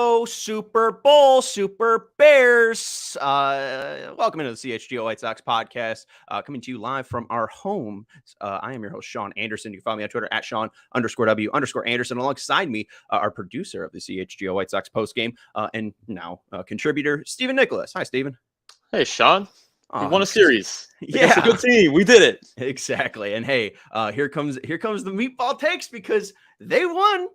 CHGO Super Bowl Super Bears. Welcome into the CHGO White Sox podcast, coming to you live from our home. I am your host, Sean Anderson. You can follow me on Twitter at Sean_W_Anderson. Alongside me, our producer of the CHGO White Sox postgame, and now contributor, Stephen Nicholas. Hi, Stephen. Hey, Sean. We won a series. Yeah, against a good team. We did it. Exactly. And hey, here comes the meatball takes, because they won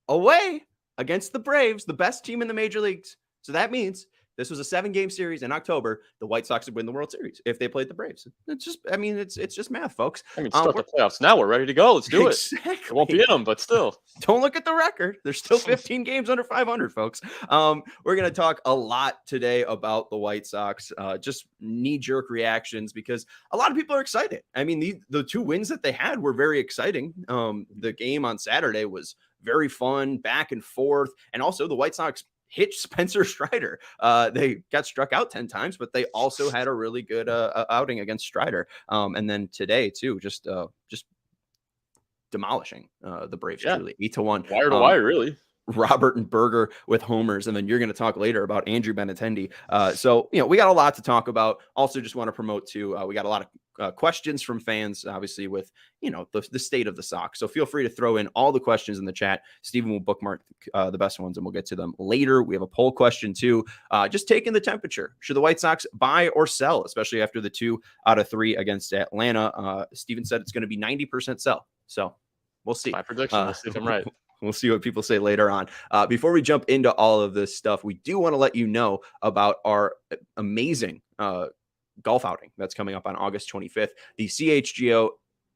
away against the Braves, the best team in the major leagues. So that means this was a 7-game series in October. The White Sox would win the World Series if they played the Braves. It's just, it's just math, folks. Start the playoffs now. We're ready to go. Let's do it. Exactly. It won't be in them, but still. Don't look at the record. There's still 15 games under 500, folks. We're going to talk a lot today about the White Sox, just knee-jerk reactions, because a lot of people are excited. I mean, the 2 wins that they had were very exciting. The game on Saturday was very fun, back and forth, and also the White Sox hit Spencer Strider. They got struck out 10 times, but they also had a really good outing against Strider. And then today too, just demolishing the Braves. Truly 8-1, wire to wire, really. Robert and Berger with homers, and then you're going to talk later about Andrew Benintendi. So we got a lot to talk about. Also, just want to promote too. We got a lot of questions from fans, obviously, with the state of the Sox. So feel free to throw in all the questions in the chat. Stephen will bookmark the best ones, and we'll get to them later. We have a poll question too, just taking the temperature. Should the White Sox buy or sell, especially after the 2 out of 3 against Atlanta? Stephen said it's going to be 90% sell. So we'll see. My prediction. We'll see if I'm right. We'll see what people say later on. Before we jump into all of this stuff, we do want to let you know about our amazing golf outing that's coming up on August 25th. The CHGO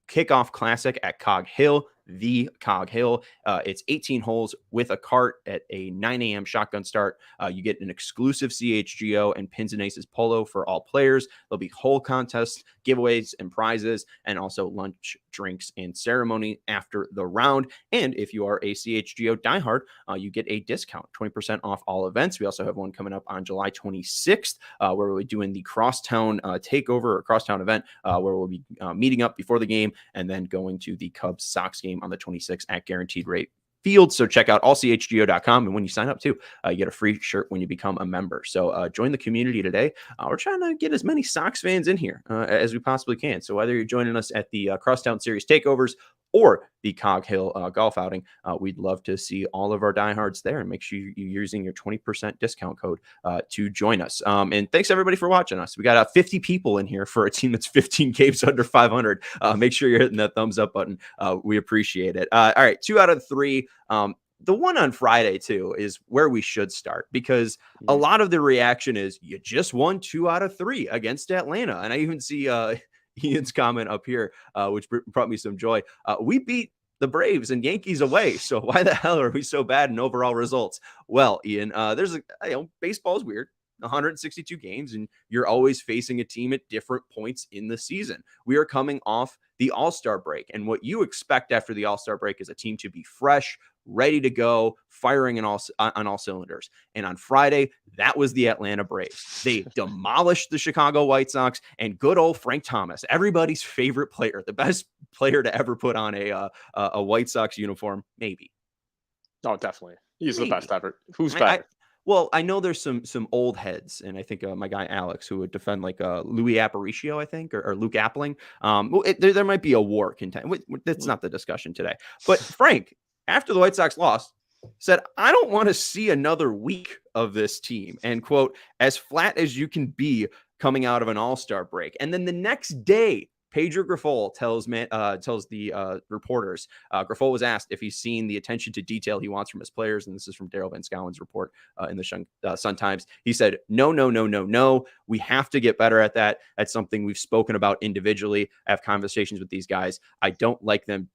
Kickoff Classic at Cog Hill. The Cog Hill. It's 18 holes with a cart at a 9 a.m. shotgun start. You get an exclusive CHGO and Pins and Aces polo for all players. There'll be hole contests, giveaways, and prizes, and also lunch, drinks, and ceremony after the round. And if you are a CHGO diehard, you get a discount, 20% off all events. We also have one coming up on July 26th, where we'll be doing the Crosstown takeover, or Crosstown event, where we'll be meeting up before the game and then going to the Cubs-Sox game on the 26th at Guaranteed Rate Field. So check out allchgo.com, and when you sign up too, you get a free shirt when you become a member. So join the community today. We're trying to get as many Sox fans in here as we possibly can. So whether you're joining us at the Crosstown Series takeovers or the Cog Hill golf outing, we'd love to see all of our diehards there, and make sure you're using your 20% discount code to join us. And thanks everybody for watching us. We got 50 people in here for a team that's 15 games under 500. Make sure you're hitting that thumbs up button. We appreciate it. All right, 2 out of 3. The one on Friday too is where we should start, because a lot of the reaction is you just won 2 out of 3 against Atlanta. And I even see Ian's comment up here, which brought me some joy. We beat the Braves and Yankees away, so why the hell are we so bad in overall results? Well, Ian, there's baseball is weird. 162 games, and you're always facing a team at different points in the season. We are coming off the All-Star break, and what you expect after the All-Star break is a team to be fresh, ready to go, firing on all cylinders. And on Friday, that was the Atlanta Braves. They demolished the Chicago White Sox, and good old Frank Thomas, everybody's favorite player, the best player to ever put on a White Sox uniform, maybe. Oh, definitely. He's the best ever. Who's better? Well, I know there's some old heads, and I think my guy Alex, who would defend like Louis Aparicio, I think, or Luke Appling. There might be a war content. That's not the discussion today. But Frank, after the White Sox lost, said, I don't want to see another week of this team, and quote, as flat as you can be coming out of an All-Star break. And then the next day, Pedro Grifol tells the reporters, Grifol was asked if he's seen the attention to detail he wants from his players, and this is from Daryl Van Schouwen's report in the Sun Times. He said, no. We have to get better at that. That's something we've spoken about individually. I have conversations with these guys. I don't like them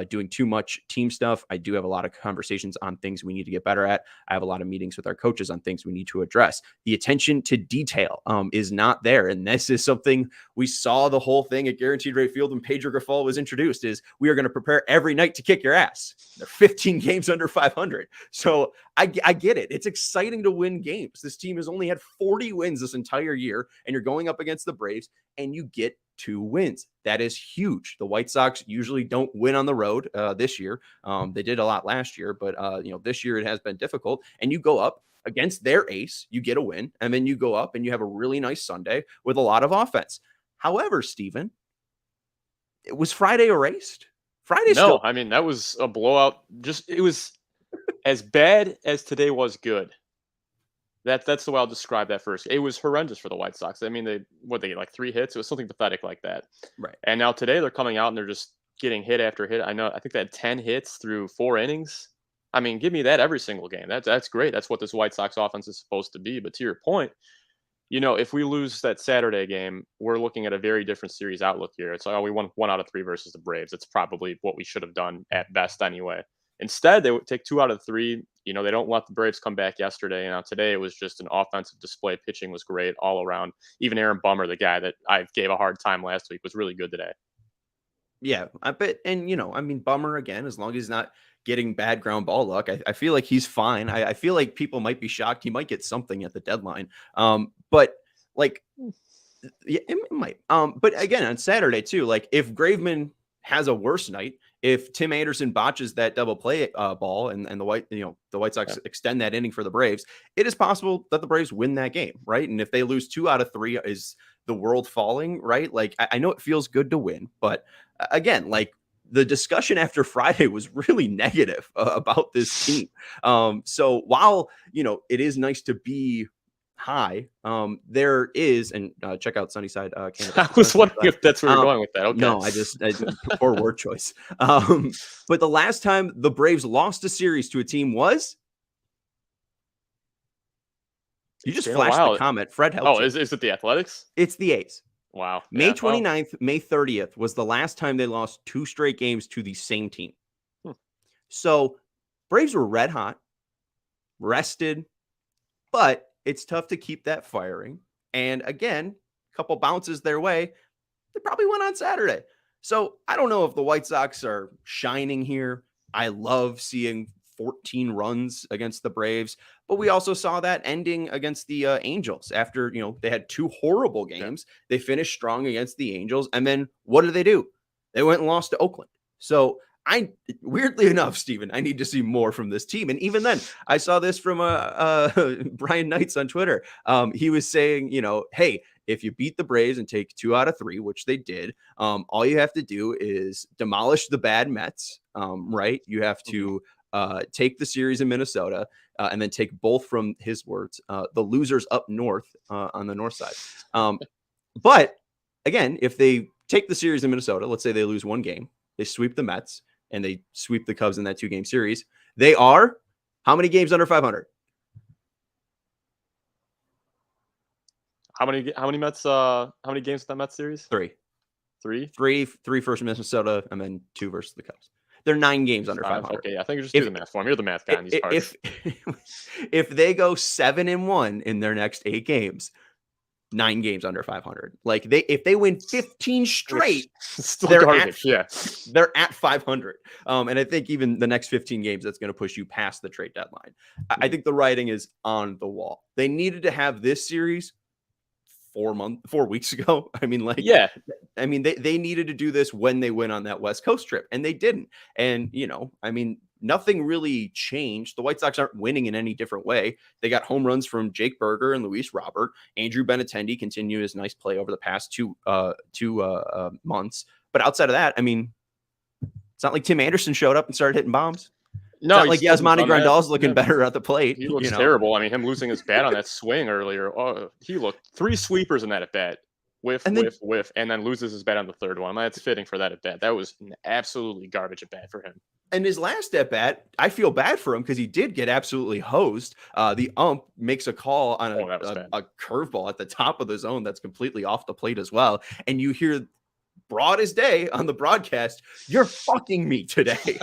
doing too much team stuff. I do have a lot of conversations on things we need to get better at. I have a lot of meetings with our coaches on things we need to address. The attention to detail is not there. And this is something we saw the whole thing at Guaranteed Rate Field when Pedro Grifol was introduced, is we are going to prepare every night to kick your ass. They're 15 games under 500. So I get it. It's exciting to win games. This team has only had 40 wins this entire year, and you're going up against the Braves and you get 2 wins. That is huge. The White Sox usually don't win on the road this year. They did a lot last year, but this year it has been difficult. And you go up against their ace, you get a win, and then you go up and you have a really nice Sunday with a lot of offense. However, Steven, was Friday erased? Friday No, I mean, that was a blowout. It was as bad as today was good. That's the way I'll describe that first. It was horrendous for the White Sox. I mean, they get like 3 hits? It was something pathetic like that. Right. And now today they're coming out and they're just getting hit after hit. I think they had 10 hits through 4 innings. I mean, give me that every single game. That's great. That's what this White Sox offense is supposed to be. But to your point, if we lose that Saturday game, we're looking at a very different series outlook here. It's like, we won 1 out of 3 versus the Braves. It's probably what we should have done at best anyway. Instead, they would take 2 out of 3. They don't let the Braves come back yesterday. And today it was just an offensive display. Pitching was great all around. Even Aaron Bummer, the guy that I gave a hard time last week, was really good today. Yeah, I bet. And, Bummer again, as long as he's not getting bad ground ball luck, I feel like he's fine. I feel like people might be shocked. He might get something at the deadline. But like, yeah, it might. But again, on Saturday too, like if Graveman has a worse night, if Tim Anderson botches that double play ball and the White Sox extend that inning for the Braves, it is possible that the Braves win that game, right? And if they lose 2 out of 3, is the world falling, right? Like I know it feels good to win, but again, like the discussion after Friday was really negative about this team. So while it is nice to be high, there is, and check out Sunnyside Canada. I was wondering if that's where you're going with that. Okay. No, I poor word choice. But the last time the Braves lost a series to a team was, you just flashed the comment. Fred helped. Oh, is it the Athletics? It's the A's. Wow. May 29th, May 30th was the last time they lost 2 straight games to the same team. So Braves were red hot, rested, but it's tough to keep that firing. And again, a couple bounces their way, they probably went on Saturday. So I don't know if the White Sox are shining here. I love seeing 14 runs against the Braves, but we also saw that ending against the Angels after, they had 2 horrible games. They finished strong against the Angels. And then what did? They went and lost to Oakland. So weirdly enough, Steven, I need to see more from this team. And even then, I saw this from Brian Knights on Twitter. He was saying, hey, if you beat the Braves and take 2 out of 3, which they did, all you have to do is demolish the bad Mets, right? You have to take the series in Minnesota and then take both, from his words, the losers up north on the north side. But again, if they take the series in Minnesota, let's say they lose 1 game, they sweep the Mets, and they sweep the Cubs in that 2-game series, they are how many games under 500? How many Mets? How many games in that Mets series? 3. 3? 3 versus Minnesota, and then 2 versus the Cubs. They're 9 games under 500. Okay, I think you just do the math for me. You're the math guy in these parts. If they go 7-1 in their next 8 games, 9 games under 500. Like if they win 15 straight, they're at 500. And I think even the next 15 games, that's going to push you past the trade deadline. I think the writing is on the wall. They needed to have this series 4 weeks ago. I mean, they needed to do this when they went on that West Coast trip, and they didn't. And, nothing really changed. The White Sox aren't winning in any different way. They got home runs from Jake Berger and Luis Robert. Andrew Benintendi continued his nice play over the past two months. But outside of that, it's not like Tim Anderson showed up and started hitting bombs. No, it's not like Yasmani Grandal's looking better at the plate. He looks terrible. Him losing his bat on that swing earlier. Oh, he looked 3 sweepers in that at bat. Whiff, and then loses his bat on the 3rd one. That's fitting for that at bat. That was an absolutely garbage at bat for him. And his last at bat, I feel bad for him because he did get absolutely hosed. The ump makes a call on a curveball at the top of the zone that's completely off the plate as well. And you hear broad as day on the broadcast, "You're fucking me today."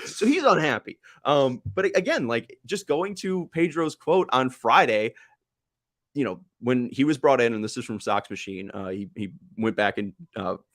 So he's unhappy. But again, just going to Pedro's quote on Friday, when he was brought in, and this is from Sox Machine, he went back and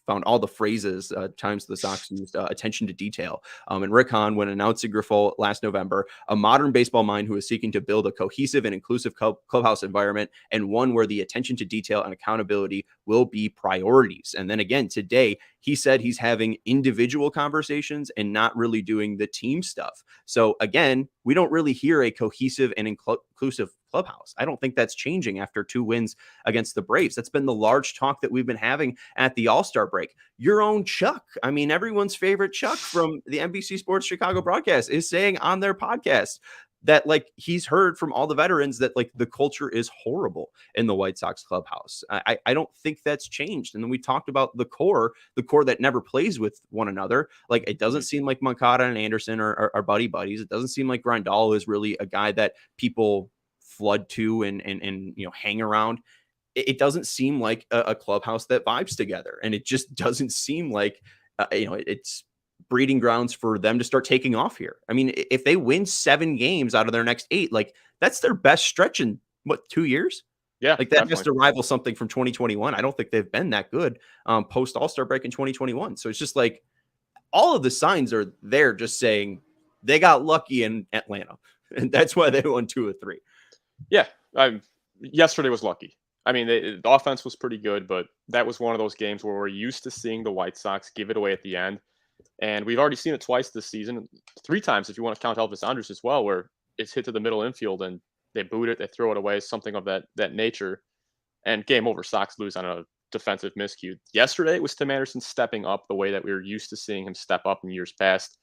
found all the phrases, times the Sox used attention to detail. And Rick Hahn, when announcing Grifol last November, a modern baseball mind who is seeking to build a cohesive and inclusive clubhouse environment, and one where the attention to detail and accountability will be priorities. And then again, today, he said he's having individual conversations and not really doing the team stuff. So again, we don't really hear a cohesive and inclusive clubhouse. I don't think that's changing after 2 wins against the Braves. That's been the large talk that we've been having at the All-Star break. Your own Chuck, I mean, everyone's favorite Chuck from the NBC Sports Chicago broadcast, is saying on their podcast that like he's heard from all the veterans that like the culture is horrible in the White Sox clubhouse. I don't think that's changed. And then we talked about the core that never plays with one another. Like it doesn't seem like Moncada and Anderson are buddy buddies. It doesn't seem like Grandal is really a guy that people flood to and hang around. It doesn't seem like a clubhouse that vibes together, and it just doesn't seem like it's breeding grounds for them to start taking off here. I mean, if they win 7 games out of their next 8, like that's their best stretch in 2 years. Yeah, like that has to rival something from 2021. I don't think they've been that good post All-Star break in 2021. So it's just like all of the signs are there, just saying they got lucky in Atlanta, and that's why they won 2 of 3. Yeah, yesterday was lucky. I mean, the offense was pretty good, but that was one of those games where we're used to seeing the White Sox give it away at the end. And we've already seen it twice this season, 3 times if you want to count Elvis Andrus as well, where it's hit to the middle infield and they boot it, they throw it away, something of that nature. And game over, Sox lose on a defensive miscue. Yesterday, it was Tim Anderson stepping up the way that we were used to seeing him step up in years past.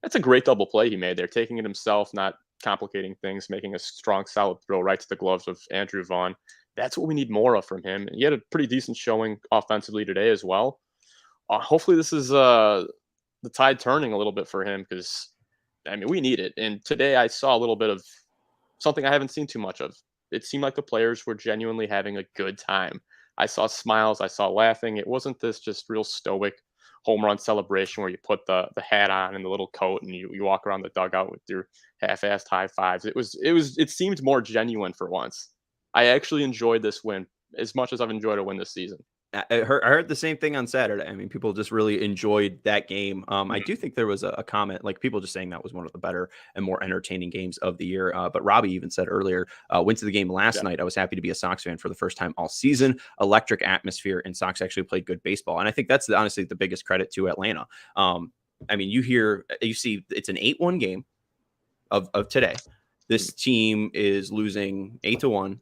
That's a great double play he made there, taking it himself, not complicating things, making a strong, solid throw right to the gloves of Andrew Vaughn. That's what we need more of from him. And he had a pretty decent showing offensively today as well. Hopefully this is the tide turning a little bit for him, because, I mean, we need it. And today I saw a little bit of something I haven't seen too much of. It seemed like the players were genuinely having a good time. I saw smiles. I saw laughing. It wasn't this just real stoic home run celebration where you put the hat on and the little coat and you walk around the dugout with your half-assed high fives. It seemed more genuine for once. I actually enjoyed this win as much as I've enjoyed a win this season. I heard the same thing on Saturday. I mean, people just really enjoyed that game. I do think there was a comment, like people just saying that was one of the better and more entertaining games of the year. But Robbie even said earlier, went to the game last night. I was happy to be a Sox fan for the first time all season. Electric atmosphere, and Sox actually played good baseball. And I think that's honestly the biggest credit to Atlanta. I mean, you see it's an 8-1 game of today. This team is losing 8-1.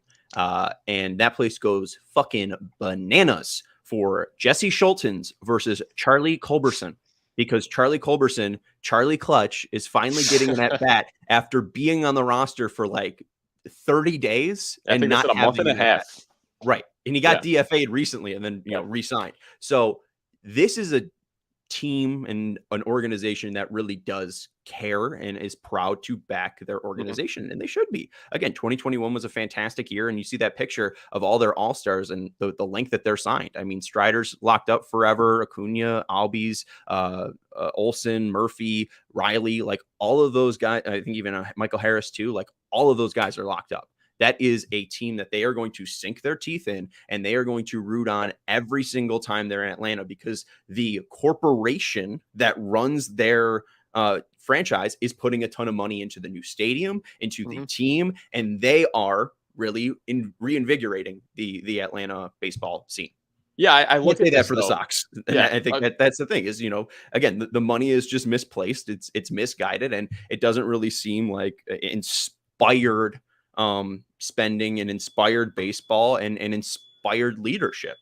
And that place goes fucking bananas for Jesse Schultens versus Charlie Culberson, because Charlie Culberson, Charlie Clutch, is finally getting an at bat after being on the roster for like 30 days and not a month and a half. Right. And he got DFA'd recently and then, re-signed. So this is a team and an organization that really does care and is proud to back their organization, and they should be. Again, 2021 was a fantastic year, and you see that picture of all their all-stars and the length that they're signed. I mean, Strider's locked up forever, Acuna, Albies, Olsen, Murphy, Riley, like all of those guys. I think even Michael Harris too, like all of those guys are locked up. That is a team that they are going to sink their teeth in, and they are going to root on every single time they're in Atlanta, because the corporation that runs their franchise is putting a ton of money into the new stadium, into the team, and they are really reinvigorating the Atlanta baseball scene. Yeah, I look at that for the Sox. Yeah, I think that's the thing is, again, the money is just misplaced. It's misguided, and it doesn't really seem like inspired spending and inspired baseball and inspired leadership.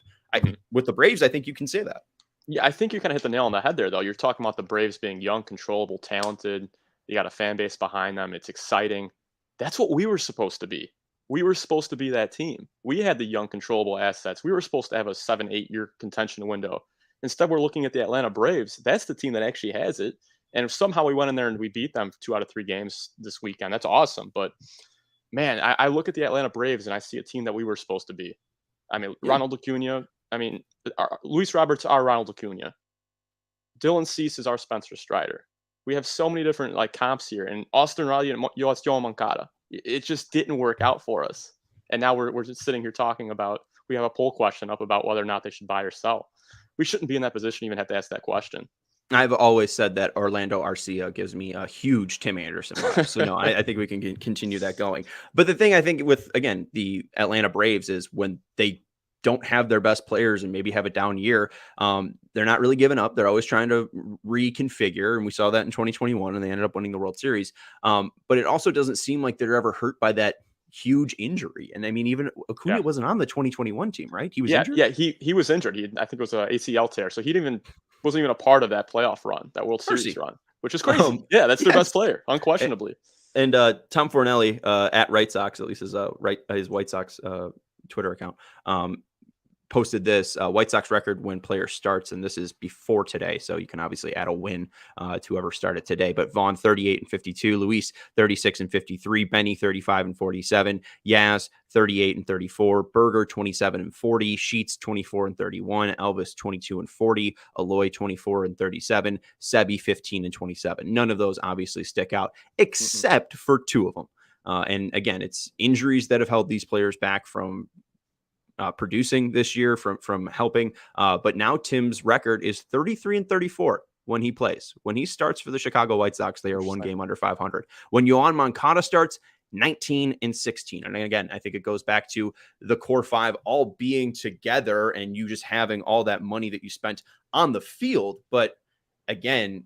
With the Braves, I think you can say that. Yeah, I think you kind of hit the nail on the head there, though. You're talking about the Braves being young, controllable, talented. You got a fan base behind them. It's exciting. That's what we were supposed to be. We were supposed to be that team. We had the young, controllable assets. We were supposed to have a 7-8 year contention window. Instead, we're looking at the Atlanta Braves. That's the team that actually has it. And if somehow we went in there and we beat them 2 out of 3 games this weekend, that's awesome. But man, I look at the Atlanta Braves and I see a team that we were supposed to be. I mean, Ronald Acuna. I mean, Luis Roberts, our Ronald Acuna. Dylan Cease is our Spencer Strider. We have so many different comps here, and Austin Riley and Yoel Moncada. It just didn't work out for us, and now we're just sitting here talking about. We have a poll question up about whether or not they should buy or sell. we shouldn't be in that position to even have to ask that question. I've always said that Orlando Arcia gives me a huge Tim Anderson vibe. So no, I think we can continue that going. But the thing I think with, again, the Atlanta Braves is when they don't have their best players and maybe have a down year, they're not really giving up. They're always trying to reconfigure. And we saw that in 2021 and they ended up winning the World Series. But it also doesn't seem like they're ever hurt by that huge injury. And I mean, even Acuna wasn't on the 2021 team, right? He was injured. Yeah, he was injured. I think it was a ACL tear. So wasn't even a part of that playoff run, that World Series run, which is crazy. That's their best player, unquestionably. And Tom Fornelli at White Sox, at least his White Sox Twitter account, posted this White Sox record when player starts, and this is before today, so you can obviously add a win to whoever started today. But Vaughn 38-52, Luis 36-53, Benny 35-47, Yaz 38-34, Berger 27-40, Sheets 24-31, Elvis 22-40, Eloy 24-37, Sebi 15-27. None of those obviously stick out except for two of them. And again, it's injuries that have held these players back from producing this year, from helping. But now Tim's record is 33-34 when he plays. When he starts for the Chicago White Sox, they are one game under 500. When Yoan Moncada starts, 19-16. And again, I think it goes back to the core five all being together and you just having all that money that you spent on the field. But again,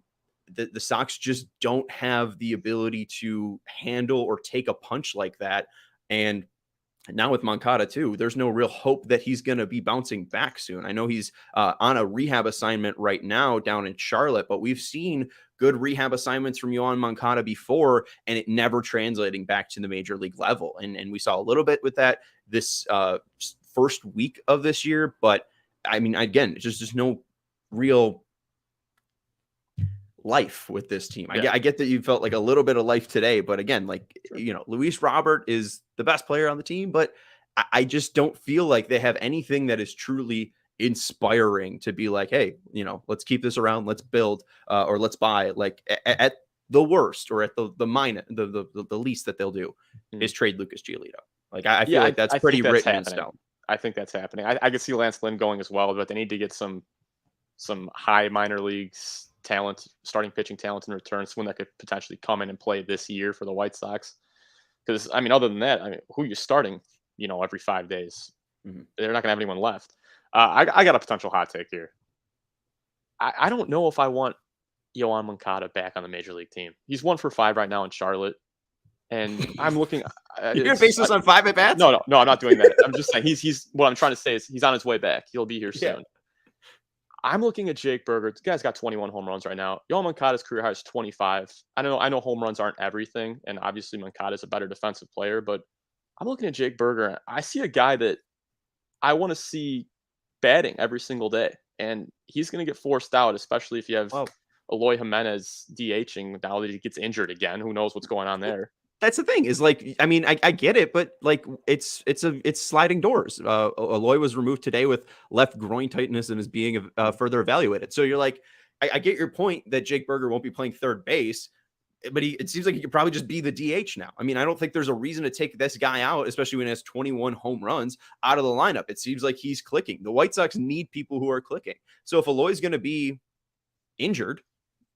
the Sox just don't have the ability to handle or take a punch like that. And now with Moncada too, there's no real hope that he's going to be bouncing back soon. I know he's on a rehab assignment right now down in Charlotte, but we've seen good rehab assignments from Yoan Moncada before, and it never translating back to the major league level. And we saw a little bit with that this first week of this year. But I mean, again, it's just no real life with this team. I get that you felt like a little bit of life today, but again, like, Luis Robert is the best player on the team, but I just don't feel like they have anything that is truly inspiring to be like, hey, let's keep this around, let's build, or let's buy. Like at the worst, or at the minus, the least that they'll do is trade Lucas Giolito. Like I feel like that's pretty written in stone. I think that's happening. I could see Lance Lynn going as well, but they need to get some high minor leagues talent, starting pitching talent in return, someone that could potentially come in and play this year for the White Sox. Because I mean, other than that, who are you starting? Every 5 days, they're not gonna have anyone left. I got a potential hot take here. I don't know if I want Yoan Moncada back on the major league team. He's 1 for 5 right now in Charlotte, and I'm looking. You're gonna base this on 5 at bats? No, I'm not doing that. I'm just saying he's. What I'm trying to say is he's on his way back. He'll be here soon. I'm looking at Jake Berger. The guy's got 21 home runs right now. Yoan Moncada's career high is 25. I know home runs aren't everything, and obviously Moncada's a better defensive player, but I'm looking at Jake Berger. I see a guy that I want to see batting every single day, and he's going to get forced out, especially if you have Eloy Jimenez DHing now that he gets injured again. Who knows what's going on there? That's the thing is, like, I mean, I get it, but like it's sliding doors. Eloy was removed today with left groin tightness and is being further evaluated. So you're like, I get your point that Jake Berger won't be playing third base, but it seems like he could probably just be the DH now. I mean, I don't think there's a reason to take this guy out, especially when he has 21 home runs out of the lineup. It seems like he's clicking. The White Sox need people who are clicking. So if Eloy's going to be injured,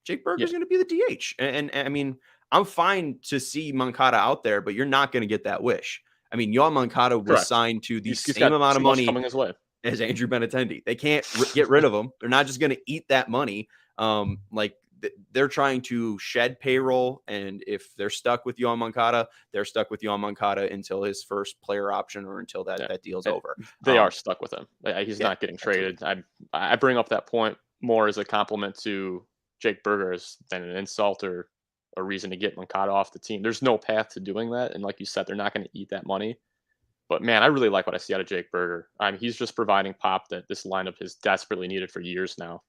Jake Berger's going to be the DH. And I mean, I'm fine to see Moncada out there, but you're not going to get that wish. I mean, Yoan Moncada was signed to the same amount of money coming his way as Andrew Benintendi. They can't get rid of him. They're not just going to eat that money. They're trying to shed payroll, and if they're stuck with Yoan Moncada, they're stuck with Yoan Moncada until his first player option or until that deal's over. They are stuck with him. He's not getting traded. I bring up that point more as a compliment to Jake Berger than an insult or a reason to get Moncada off the team. There's no path to doing that, and like you said, they're not going to eat that money. But man, I really like what I see out of Jake Berger. He's just providing pop that this lineup has desperately needed for years now.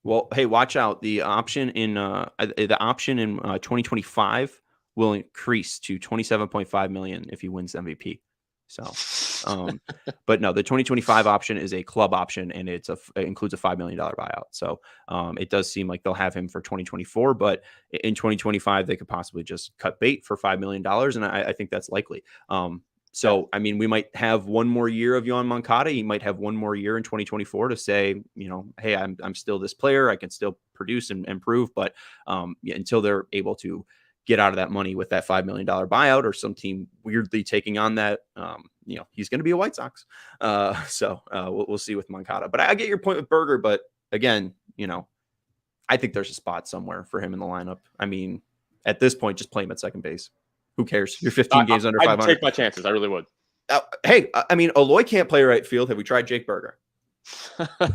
Well, hey, watch out. The option in 2025 will increase to $27.5 million if he wins MVP. So, but no, the 2025 option is a club option, and it includes a $5 million buyout. So it does seem like they'll have him for 2024, but in 2025 they could possibly just cut bait for $5 million, and I think that's likely. So, I mean, we might have one more year of Yohan Moncada. He might have one more year in 2024 to say, hey, I'm still this player. I can still produce and improve. But until they're able to get out of that money with that $5 million buyout or some team weirdly taking on that, he's going to be a White Sox. So we'll see with Moncada. But I get your point with Berger. But again, I think there's a spot somewhere for him in the lineup. I mean, at this point, just play him at second base. Who cares? You're 15 games under 500. I'd take my chances. I really would. Hey, I mean, Eloy can't play right field. Have we tried Jake Berger?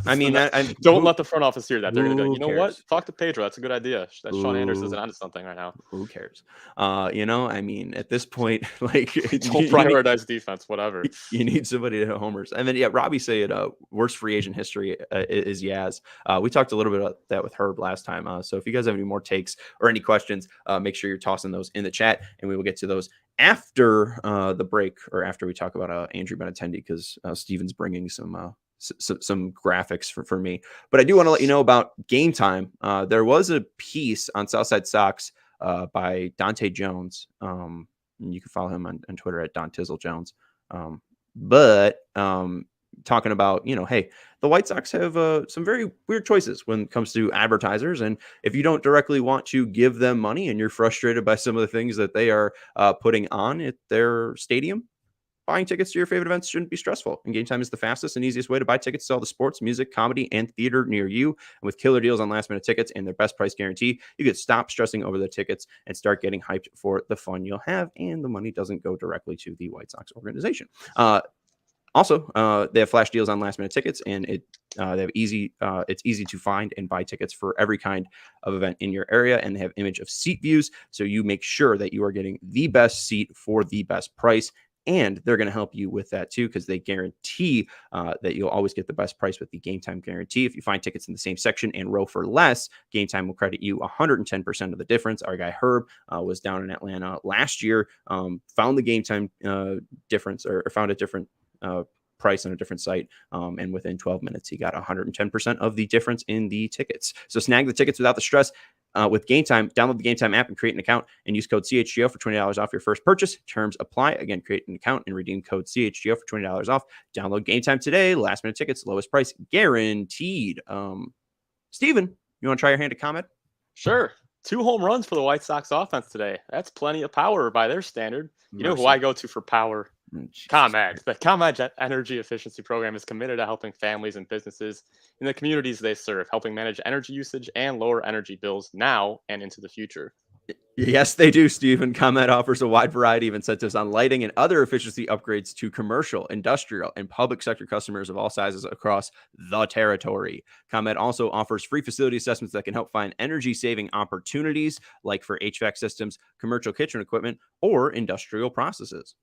I mean, don't let the front office hear that. They're going to be like, cares? What? Talk to Pedro. That's a good idea. That Sean Anders isn't onto something right now. Who cares? I mean, at this point, like, don't prioritize defense, whatever. You need somebody to hit homers. And then, Robbie said, worst free agent history is Yaz. We talked a little bit about that with Herb last time. So if you guys have any more takes or any questions, make sure you're tossing those in the chat, and we will get to those after the break or after we talk about Andrew Benintendi, because Steven's bringing some graphics for me. But I do want to let you know about Game Time. There was a piece on Southside Sox by Dante Jones. You can follow him on Twitter at Don Tizzle Jones. Talking about, hey, the White Sox have some very weird choices when it comes to advertisers. And if you don't directly want to give them money and you're frustrated by some of the things that they are putting on at their stadium, buying tickets to your favorite events shouldn't be stressful. And Game Time is the fastest and easiest way to buy tickets to all the sports, music, comedy, and theater near you. And with killer deals on last-minute tickets and their best price guarantee, you can stop stressing over the tickets and start getting hyped for the fun you'll have. And the money doesn't go directly to the White Sox organization. Also, they have flash deals on last-minute tickets, and they have it's easy to find and buy tickets for every kind of event in your area. And they have image of seat views, so you make sure that you are getting the best seat for the best price. And they're going to help you with that too, because they guarantee that you'll always get the best price with the Game Time guarantee. If you find tickets in the same section and row for less, Game Time will credit you 110% of the difference. Our guy Herb was down in Atlanta last year, found the Game Time difference, or found a different price on a different site, and within 12 minutes he got 110% of the difference in the tickets. So snag the tickets without the stress with Game Time. Download the Game Time app and create an account, and use code CHGO for $20 off your first purchase. Terms apply. Again, create an account and redeem code CHGO for $20 off. Download Game Time today. Last minute tickets, lowest price guaranteed. Steven, you want to try your hand at comment? Sure. 2 home runs for the White Sox offense today. That's plenty of power by their standard. You know who I go to for power? ComEd. The ComEd Energy Efficiency Program is committed to helping families and businesses in the communities they serve, helping manage energy usage and lower energy bills now and into the future. Yes, they do, Stephen. ComEd offers a wide variety of incentives on lighting and other efficiency upgrades to commercial, industrial, and public sector customers of all sizes across the territory. ComEd also offers free facility assessments that can help find energy-saving opportunities, like for HVAC systems, commercial kitchen equipment, or industrial processes.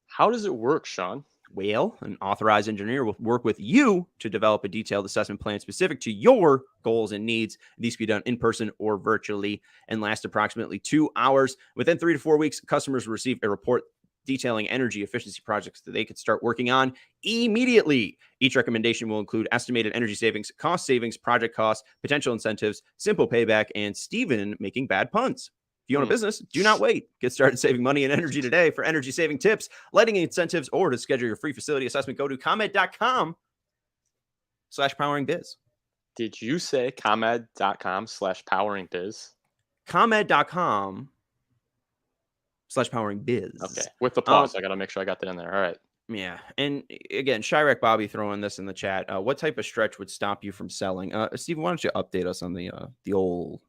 How does it work, Sean? Well, an authorized engineer will work with you to develop a detailed assessment plan specific to your goals and needs. These can be done in person or virtually and last approximately 2 hours. Within 3 to 4 weeks, customers will receive a report detailing energy efficiency projects that they could start working on immediately. Each recommendation will include estimated energy savings, cost savings, project costs, potential incentives, simple payback, and Steven making bad puns. If you own a business, do not wait. Get started saving money and energy today. For energy saving tips, lighting incentives, or to schedule your free facility assessment, go to ComEd.com/poweringbiz. Did you say ComEd.com/poweringbiz? ComEd.com/poweringbiz. Okay, with the pause. I got to make sure I got that in there. All right. Yeah. And again, Chirac Bobby throwing this in the chat. What type of stretch would stop you from selling? Steven, why don't you update us on the old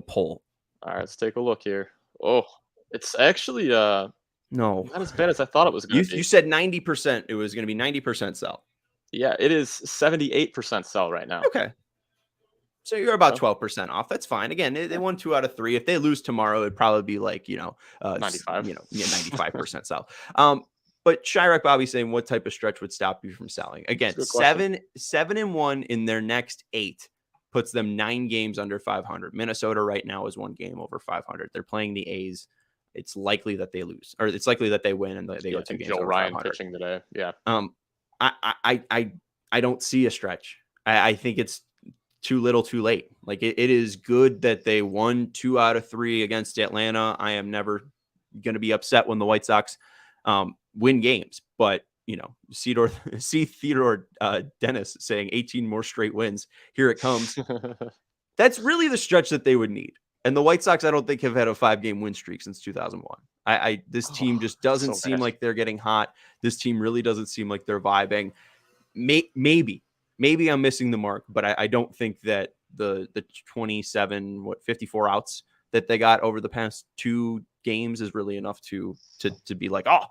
poll? All right, let's take a look here. Oh, it's actually no, not as bad as I thought it was going to be. You said 90%. It was going to be 90% sell. Yeah, it is 78% sell right now. Okay. So you're about 12% off. That's fine. Again, they won 2 out of 3. If they lose tomorrow, it'd probably be like, 95. 95% sell. But Chirac Bobby saying, what type of stretch would stop you from selling? Again, 7-1 in their next 8 puts them 9 games under 500. Minnesota right now is 1 game over 500. They're playing the A's. It's likely that they lose, or it's likely that they win and they go 2 games over 500. Pitching today. Yeah. I don't see a stretch. I think it's too little, too late. Like it is good that they won 2 out of 3 against Atlanta. I am never going to be upset when the White Sox win games. But see Theodore Dennis saying 18 more straight wins. Here it comes. That's really the stretch that they would need. And the White Sox, I don't think, have had a 5-game win streak since 2001. This team just doesn't seem like they're getting hot. This team really doesn't seem like they're vibing. Maybe I'm missing the mark, but I don't think that the 54 outs that they got over the past 2 games is really enough to be like, oh,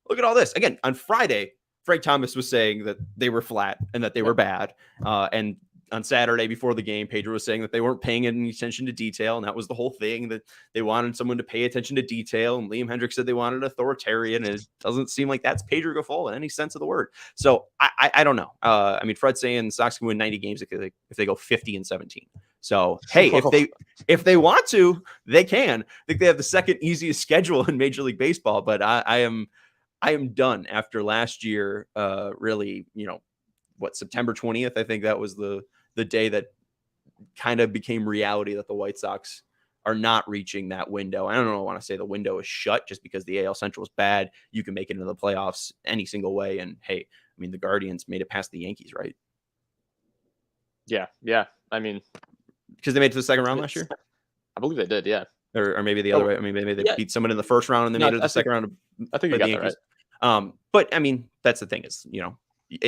look at all this. Again, on Friday, Frank Thomas was saying that they were flat and that they were bad. And on Saturday before the game, Pedro was saying that they weren't paying any attention to detail. And that was the whole thing, that they wanted someone to pay attention to detail. And Liam Hendriks said they wanted an authoritarian. And it doesn't seem like that's Pedro Gaffol in any sense of the word. So I don't know. Fred's saying the Sox can win 90 games if they go 50-17. So, hey, if they want to, they can. I think they have the second easiest schedule in Major League Baseball, but I am done after last year. Really, September 20th, I think that was the day that kind of became reality, that the White Sox are not reaching that window. I don't want to say the window is shut just because the AL Central is bad. You can make it into the playoffs any single way. And hey, the Guardians made it past the Yankees, right? Yeah. Because they made it to the second round last year? I believe they did, yeah. Or maybe the other way. Maybe they beat someone in the first round and they made it to the second round. I think you got that right. But that's the thing is,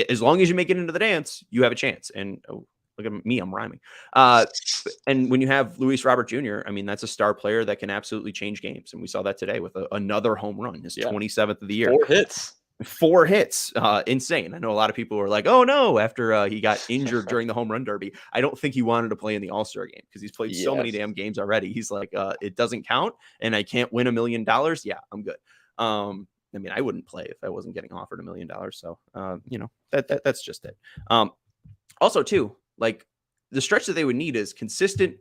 as long as you make it into the dance, you have a chance. And look at me, I'm rhyming. And when you have Luis Robert Jr., that's a star player that can absolutely change games. And we saw that today with another home run, his 27th of the year. 4 hits. Insane. I know a lot of people were like, oh no, after he got injured during the home run derby. I don't think he wanted to play in the All-Star game because he's played so many damn games already. He's like, it doesn't count and I can't win $1 million. Yeah, I'm good. I wouldn't play if I wasn't getting offered $1 million. So, that's just it. Also too, like the stretch that they would need is consistent,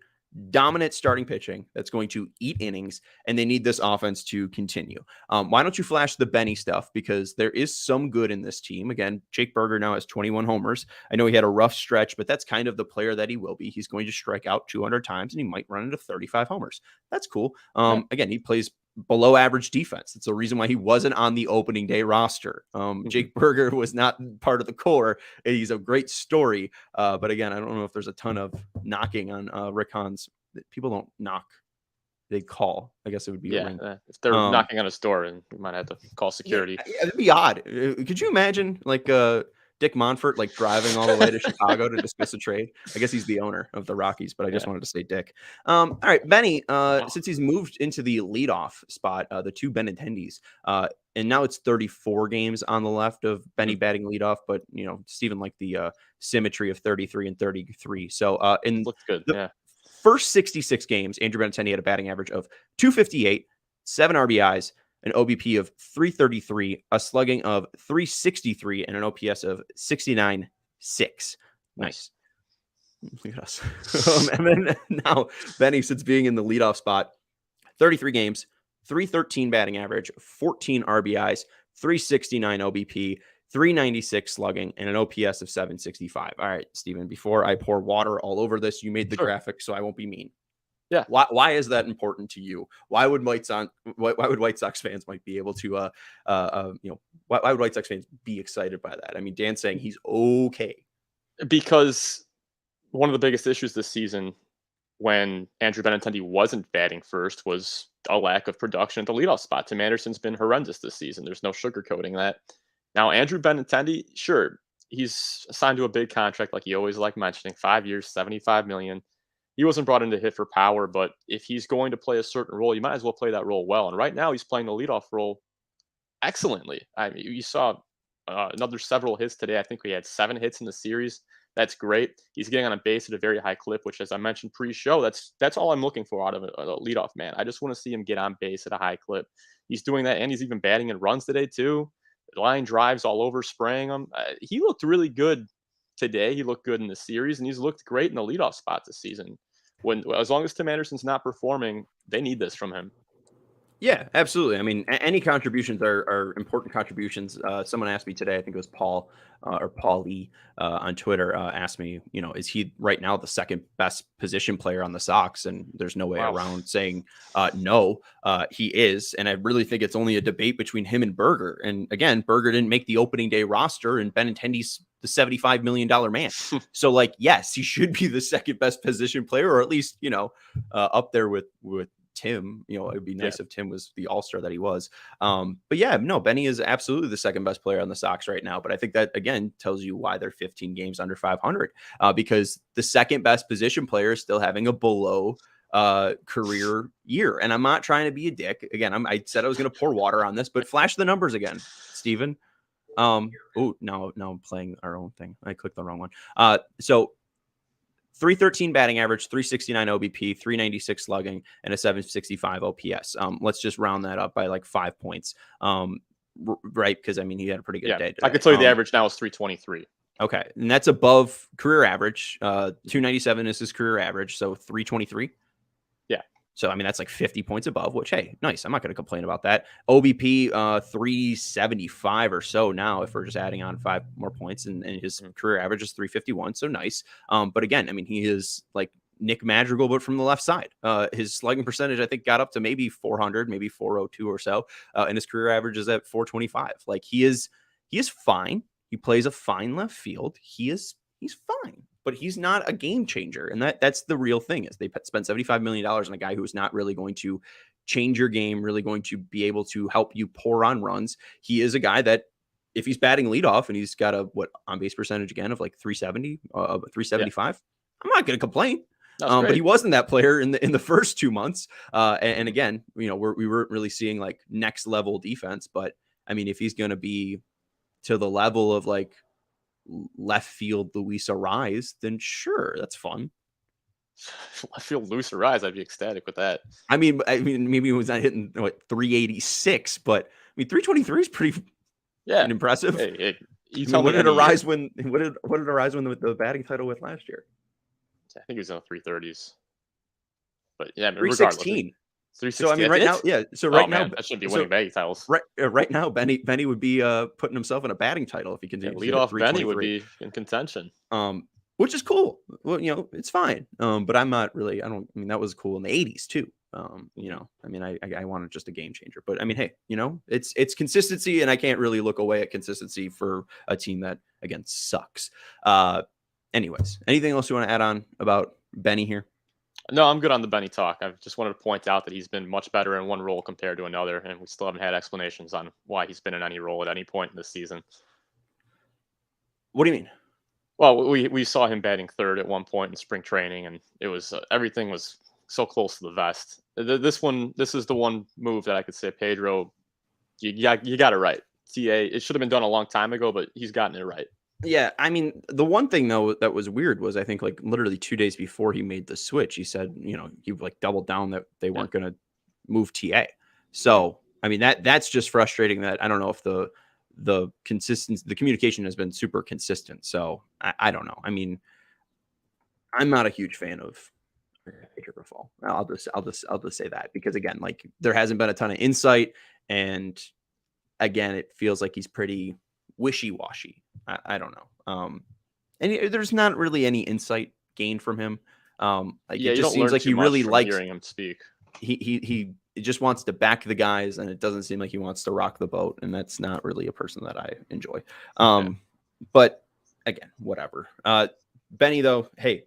dominant starting pitching that's going to eat innings, and they need this offense to continue. Why don't you flash the Benny stuff? Because there is some good in this team. Again, Jake Berger now has 21 homers. I know he had a rough stretch, but that's kind of the player that he will be. He's going to strike out 200 times, and he might run into 35 homers. That's cool. Again, he plays below average defense. That's the reason why he wasn't on the opening day roster. Jake Berger was not part of the core. He's a great story. But again, I don't know if there's a ton of knocking on Rick Hahn's. People don't knock. They call. I guess it would be a ring. If they're knocking on his door, and we might have to call security. Yeah, it'd be odd. Could you imagine like Dick Monfort like driving all the way to Chicago to discuss a trade? I guess he's the owner of the Rockies, but I just wanted to say Dick. All right, Benny, since he's moved into the leadoff spot, the 2 Benintendis, and now it's 34 games on the left of Benny batting leadoff, but Steven liked the symmetry of 33 and 33. So looks good. First 66 games, Andrew Benintendi had a batting average of 258, 7 RBIs, an OBP of 333, a slugging of 363, and an OPS of 69.6. Nice. Look at us. And then now Benny, since being in the leadoff spot, 33 games, 313 batting average, 14 RBIs, 369 OBP, 396 slugging, and an OPS of 765. All right, Steven, before I pour water all over this, you made the graphic, so I won't be mean. Yeah. Why is that important to you? Why would White Sox fans might be able to why would White Sox fans be excited by that? Dan's saying he's okay. Because one of the biggest issues this season when Andrew Benintendi wasn't batting first was a lack of production at the leadoff spot. Tim Anderson's been horrendous this season. There's no sugarcoating that. Now, Andrew Benintendi, sure, he's signed to a big contract like he always liked mentioning, 5 years, $75 million. He wasn't brought in to hit for power, but if he's going to play a certain role, you might as well play that role well. And right now, he's playing the leadoff role excellently. You saw another several hits today. I think we had 7 hits in the series. That's great. He's getting on a base at a very high clip, which, as I mentioned pre-show, that's all I'm looking for out of a leadoff man. I just want to see him get on base at a high clip. He's doing that, and he's even batting in runs today too. Line drives all over, spraying them. He looked really good today. He looked good in the series, and he's looked great in the leadoff spot this season. As long as Tim Anderson's not performing, they need this from him. Yeah, absolutely. I mean, any contributions are important contributions. Someone asked me today, I think it was Paul or Paul Lee on Twitter, asked me, is he right now the second best position player on the Sox? And there's no way Wow. around saying no, he is. And I really think it's only a debate between him and Berger. And again, Berger didn't make the opening day roster, and Benintendi's the $75 million man. So, like, yes, he should be the second best position player, or at least, up there with Tim. It'd be nice if Tim was the all-star that he was. But yeah, no, Benny is absolutely the second best player on the Sox right now. But I think that again tells you why they're 15 games under 500, because the second best position player is still having a below career year. And I'm not trying to be a dick. Again, I said I was going to pour water on this, but flash the numbers again, Steven. Now I'm playing our own thing. I clicked the wrong one. So 313 batting average, 369 OBP, 396 slugging, and a 765 OPS. Let's just round that up by like 5 points. Right? Because I mean, he had a pretty good day today. I could tell you the average now is 323. Okay, and that's above career average. 297 is his career average, so 323. Yeah. So I mean, that's like 50 points above, which, hey, nice. I'm not going to complain about that. OBP 375 or so now, if we're just adding on 5 more points, and his career average is 351, so nice. But again, I mean, he is like Nick Madrigal, but from the left side. His slugging percentage, I think, got up to maybe 400, maybe 402 or so, and his career average is at 425. Like, he is fine. He plays a fine left field. He's fine, but he's not a game changer. And that's the real thing, is they spent $75 million on a guy who is not really going to change your game, really going to be able to help you pour on runs. He is a guy that, if he's batting leadoff and he's got a on base percentage again of like 370, 375, I'm not going to complain. But he wasn't that player in the first 2 months. And again, we weren't really seeing like next level defense. But I mean, if he's going to be to the level of like left field Luis Arraez, then sure, that's fun. Left field Luis Arraez, I'd be ecstatic with that. I mean, maybe he was not hitting 386, but I mean, 323 is pretty impressive. Hey, you tell me, what did Arraez win? What did Arraez win the batting title with last year? I think he was in the 330s. But yeah, I mean, 316. 316. So I mean, right now, yeah. So right now, that should be winning batting titles. Right now, Benny would be putting himself in a batting title if he continues. Lead off Benny would be in contention. Which is cool. Well, it's fine. But I'm not really. I mean, that was cool in the 80s too. I mean, I wanted just a game changer. But I mean, hey, it's consistency, and I can't really look away at consistency for a team that again sucks. Anyways, anything else you want to add on about Benny here? No, I'm good on the Benny talk. I just wanted to point out that he's been much better in one role compared to another, and we still haven't had explanations on why he's been in any role at any point in this season. What do you mean? Well, we saw him batting third at one point in spring training, and it was everything was so close to the vest. This is the one move that I could say, Pedro, you got it right. It should have been done a long time ago, but he's gotten it right. Yeah, I mean, the one thing though that was weird was, I think, like literally 2 days before he made the switch, he said, he like doubled down that they weren't going to move TA. So, I mean, that's just frustrating. That I don't know if the communication has been super consistent. So I don't know. I mean, I'm not a huge fan of Pedro Grifol. I'll just say that, because again, like, there hasn't been a ton of insight, and again, it feels like he's pretty wishy-washy. I don't know. And there's not really any insight gained from him. It just seems like he really likes hearing him speak. He just wants to back the guys, and it doesn't seem like he wants to rock the boat, and that's not really a person that I enjoy. But again, whatever. Benny though, hey,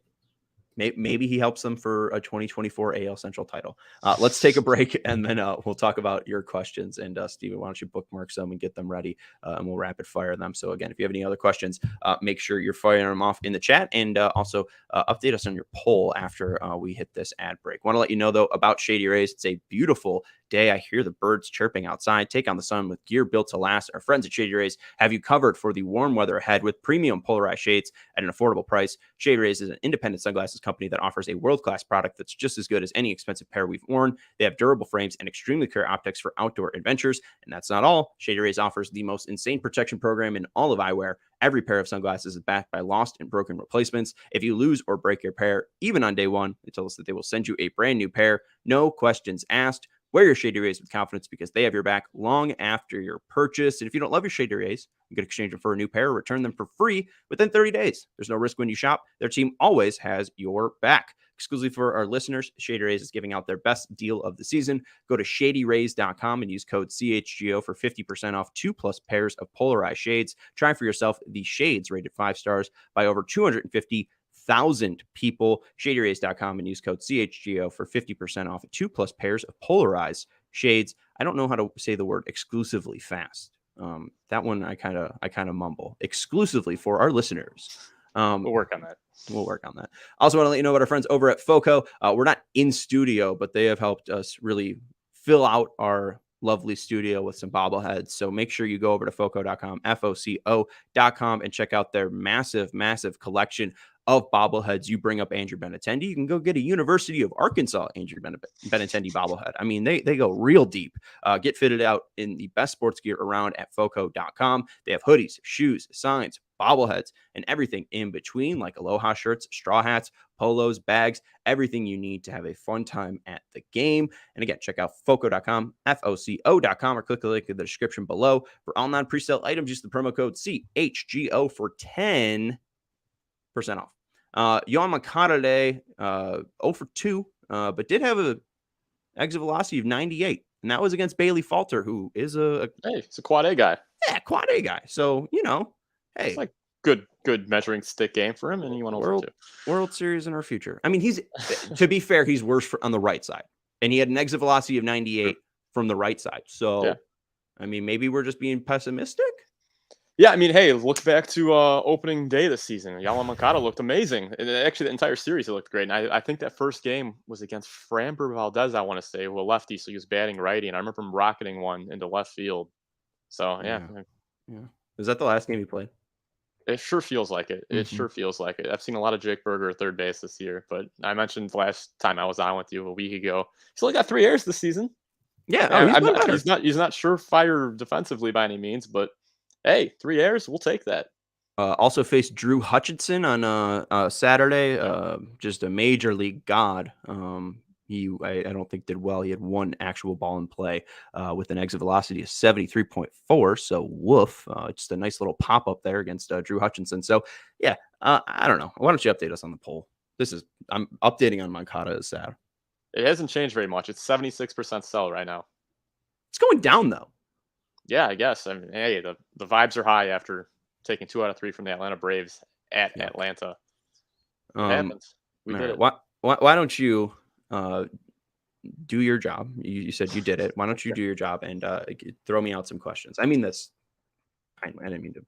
maybe he helps them for a 2024 AL Central title. Let's take a break, and then we'll talk about your questions. And Steven, why don't you bookmark some and get them ready, and we'll rapid fire them. So again, if you have any other questions, make sure you're firing them off in the chat, and also update us on your poll after we hit this ad break. Want to let you know though about Shady Rays. It's a beautiful day. I hear the birds chirping outside. Take on the sun with gear built to last. Our friends at Shady Rays have you covered for the warm weather ahead with premium polarized shades at an affordable price. Shady Rays is an independent sunglasses company that offers a world-class product that's just as good as any expensive pair we've worn. They have durable frames and extremely clear optics for outdoor adventures. And that's not all. Shady Rays offers the most insane protection program in all of eyewear. Every pair of sunglasses is backed by lost and broken replacements. If you lose or break your pair, even on day one, they tell us that they will send you a brand new pair. No questions asked. Wear your Shady Rays with confidence because they have your back long after your purchase. And if you don't love your Shady Rays, you can exchange them for a new pair or return them for free within 30 days. There's no risk when you shop. Their team always has your back. Exclusively for our listeners, Shady Rays is giving out their best deal of the season. Go to shadyrays.com and use code CHGO for 50% off 2+ pairs of polarized shades. Try for yourself the shades rated 5 stars by over 250,000 people. Shadyrays.com and use code CHGO for 50% off 2+ pairs of polarized shades. I don't know how to say the word exclusively fast. That one I kind of mumble. Exclusively for our listeners. We'll work on that. We'll work on that. Also want to let you know about our friends over at FOCO. We're not in studio, but they have helped us really fill out our lovely studio with some bobbleheads. So make sure you go over to foco.com, FOCO.com, and check out their massive, massive collection of bobbleheads. You bring up Andrew Benintendi, you can go get a University of Arkansas Andrew Benintendi bobblehead. I mean, they go real deep. Get fitted out in the best sports gear around at foco.com. They have hoodies, shoes, signs, bobbleheads, and everything in between, like aloha shirts, straw hats, polos, bags, everything you need to have a fun time at the game. And again, check out foco.com, FOCO.com, or click the link in the description below. For all non-presale items, use the promo code CHGO for 10% off. Yohan Moncada today, 0 for 2, but did have a exit velocity of 98, and that was against Bailey Falter, who is it's a quad A guy. Yeah, quad A guy. So, hey, it's like good measuring stick game for him, and he went over 2. World Series in our future. I mean, he's to be fair, he's worse on the right side, and he had an exit velocity of 98 from the right side. So, yeah. I mean, maybe we're just being pessimistic. Yeah, I mean, hey, look back to opening day this season. Yohan Moncada looked amazing. And actually, the entire series, it looked great. And I think that first game was against Framber Valdez, I want to say, who a lefty, so he was batting righty. And I remember him rocketing one into left field. So, yeah. Is that the last game he played? It sure feels like it. It sure feels like it. I've seen a lot of Jake Berger at third base this year. But I mentioned last time I was on with you a week ago, he's only got 3 errors this season. Yeah, he's not surefire defensively by any means, but hey, 3 errors, we'll take that. Also faced Drew Hutchinson on Saturday, just a major league god. I don't think did well. He had 1 actual ball in play with an exit velocity of 73.4. So woof, just a nice little pop up there against Drew Hutchinson. So yeah, I don't know. Why don't you update us on the poll? I'm updating on Moncada is sad. It hasn't changed very much. It's 76% sell right now. It's going down though. Yeah, I guess. I mean, hey, the vibes are high after taking 2 out of 3 from the Atlanta Braves at Atlanta. It happens. We did it. Why don't you do your job? You said you did it. Why don't you do your job and throw me out some questions? I mean this. I didn't mean to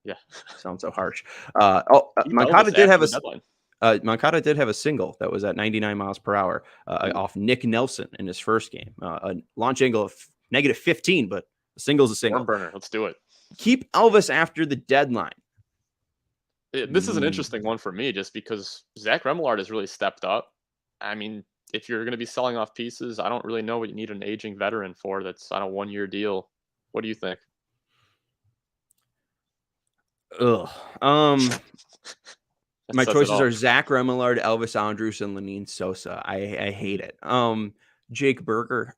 sound so harsh. Moncada did have Moncada did have a single that was at 99 miles per hour off Nick Nelson in his first game. A launch angle of -15, but a single's a single. Burner. Let's do it. Keep Elvis after the deadline. This is an interesting one for me just because Zach Remillard has really stepped up. I mean, if you're going to be selling off pieces, I don't really know what you need an aging veteran for that's on a 1-year deal. What do you think? My choices are Zach Remillard, Elvis Andrus, and Lenine Sosa. I hate it. Jake Berger.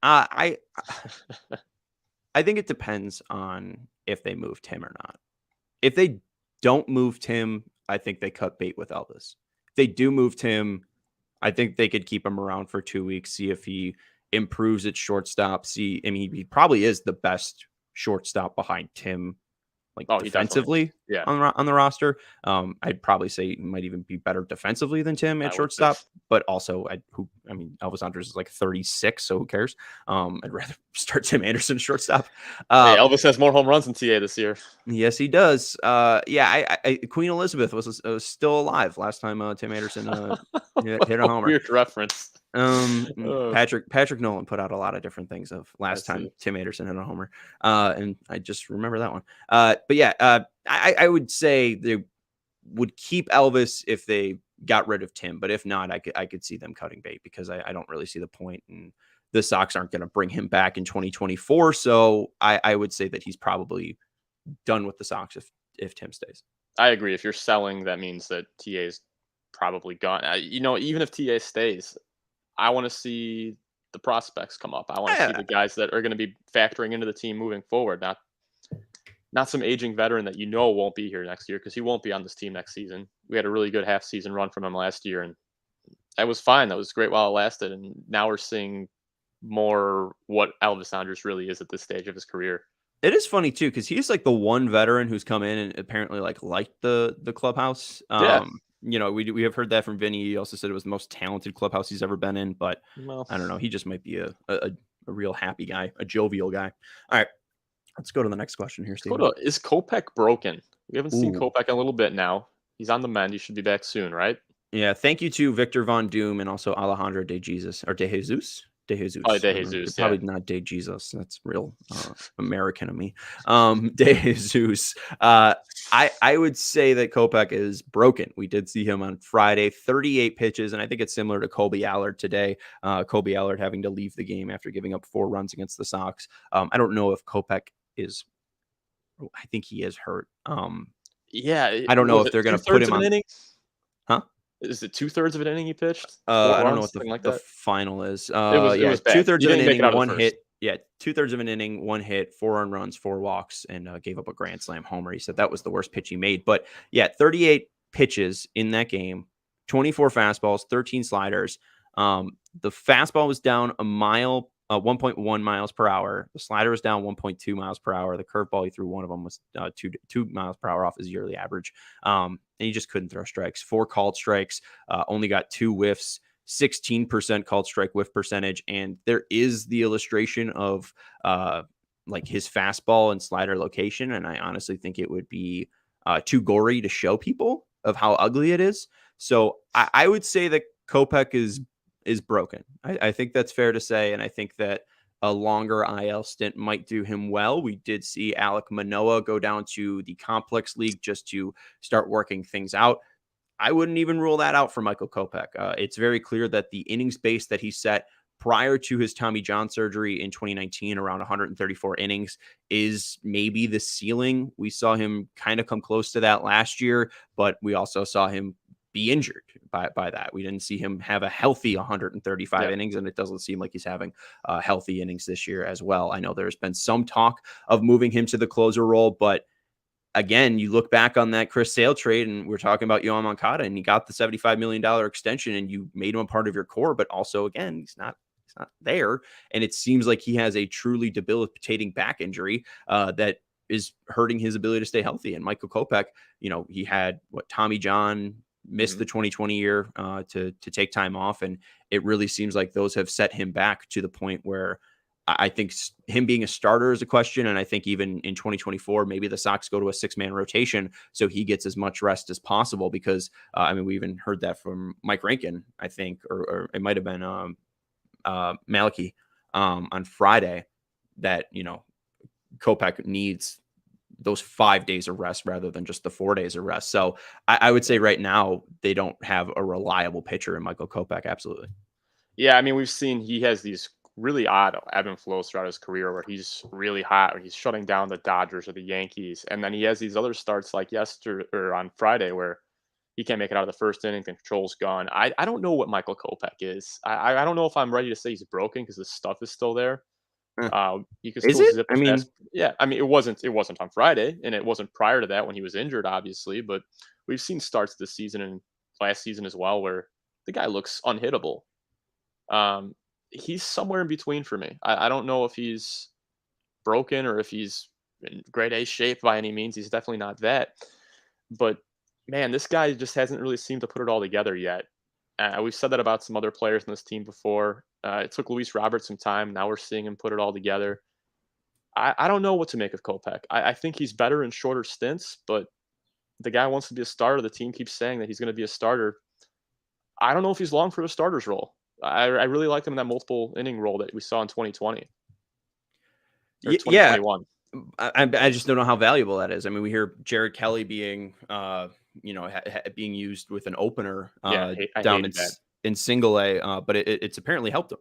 I think it depends on if they moved him or not. If they don't move Tim, I think they cut bait with Elvis. If they do move Tim, I think they could keep him around for 2 weeks, see if he improves at shortstop. He probably is the best shortstop behind Tim, defensively on the roster. I'd probably say he might even be better defensively than Tim at shortstop, but also Elvis Andrus is like 36, so who cares? I'd rather start Tim Anderson at shortstop. Elvis has more home runs than TA this year. Yes, he does. Queen Elizabeth was still alive last time Tim Anderson hit a homer. Weird reference. Patrick Nolan put out a lot of different things of last time Tim Anderson hit a homer, and I just remember that one. I would say they would keep Elvis if they got rid of Tim, but if not, I could see them cutting bait because I don't really see the point, and the Sox aren't going to bring him back in 2024. So I would say that he's probably done with the Sox if Tim stays. I agree. If you're selling, that means that TA is probably gone. Even if TA stays, I want to see the prospects come up. I want to see the guys that are going to be factoring into the team moving forward, not some aging veteran that won't be here next year, because he won't be on this team next season. We had a really good half-season run from him last year, and that was fine. That was great while it lasted, and now we're seeing more what Elvis Andrus really is at this stage of his career. It is funny too, because he's like the one veteran who's come in and apparently liked the clubhouse. Yeah. We have heard that from Vinny. He also said it was the most talented clubhouse he's ever been in, but Well, I don't know. He just might be a real happy guy, a jovial guy. All right, let's go to the next question here, Steve. Is Kopeck broken? We haven't seen Ooh. Kopeck in a little bit now. He's on the mend. He should be back soon, right? Yeah, thank you to Victor Von Doom and also Alejandro De Jesus or De Jesus. De Jesus. Oh, De Jesus, Probably not De Jesus. That's real American of me. De Jesus. I would say that Kopeck is broken. We did see him on Friday, 38 pitches, and I think it's similar to Colby Allard today. Colby Allard having to leave the game after giving up 4 runs against the Sox. I don't know if Kopeck is. I think he is hurt. Yeah, I don't know if they're going to put him on. Inning? Huh? Is it 2/3 of an inning he pitched? I don't know what the final is. It was bad. 2/3 of an inning, 1 hit. Yeah, 2/3 of an inning, 1 hit, 4 earned runs, 4 walks, and gave up a grand slam homer. He said that was the worst pitch he made. But yeah, 38 pitches in that game, 24 fastballs, 13 sliders. The fastball was down a mile, 1.1 miles per hour. The slider was down 1.2 miles per hour. The curveball he threw, one of them was 2 miles per hour off his yearly average. And he just couldn't throw strikes. 4 called strikes, only got 2 whiffs, 16% called strike whiff percentage. And there is the illustration of like his fastball and slider location. And I honestly think it would be too gory to show people of how ugly it is. So I would say that Kopeck is broken. I think that's fair to say. And I think that a longer IL stint might do him well. We did see Alek Manoah go down to the complex league just to start working things out. I wouldn't even rule that out for Michael Kopeck. It's very clear that the innings base that he set prior to his Tommy John surgery in 2019, around 134 innings, is maybe the ceiling. We saw him kind of come close to that last year, but we also saw him be injured by that. We didn't see him have a healthy 135 innings, and it doesn't seem like he's having healthy innings this year as well. I know there's been some talk of moving him to the closer role, but again, you look back on that Chris Sale trade, and we're talking about Yoan Moncada, and he got the $75 million extension, and you made him a part of your core, but also, again, he's not there. And it seems like he has a truly debilitating back injury that is hurting his ability to stay healthy. And Michael Kopeck, he had Tommy John missed the 2020 year to take time off. And it really seems like those have set him back to the point where I think him being a starter is a question. And I think even in 2024, maybe the Sox go to a 6-man rotation so he gets as much rest as possible, because we even heard that from Mike Rankin, I think, or it might've been Malachi on Friday, that, Kopeck needs those 5 days of rest rather than just the 4 days of rest. So I would say right now they don't have a reliable pitcher in Michael Kopeck. Absolutely. Yeah. We've seen he has these really odd ebb and flows throughout his career where he's really hot, or he's shutting down the Dodgers or the Yankees. And then he has these other starts like yesterday or on Friday where he can't make it out of the first inning, control's gone. I don't know what Michael Kopeck is. I don't know if I'm ready to say he's broken because the stuff is still there. You can still zip fast. Yeah, it wasn't on Friday, and it wasn't prior to that when he was injured, obviously. But we've seen starts this season and last season as well where the guy looks unhittable. He's somewhere in between for me. I don't know if he's broken or if he's in grade A shape by any means. He's definitely not that. But man, this guy just hasn't really seemed to put it all together yet. We've said that about some other players in this team before. It took Luis Robert some time. Now we're seeing him put it all together. I don't know what to make of Kopeck. I think he's better in shorter stints, but the guy wants to be a starter. The team keeps saying that he's going to be a starter. I don't know if he's long for a starter's role. I really liked him in that multiple inning role that we saw in 2020 or 2021. I just don't know how valuable that is. We hear Jared Kelly being, being used with an opener down in in single A, but it's apparently helped him.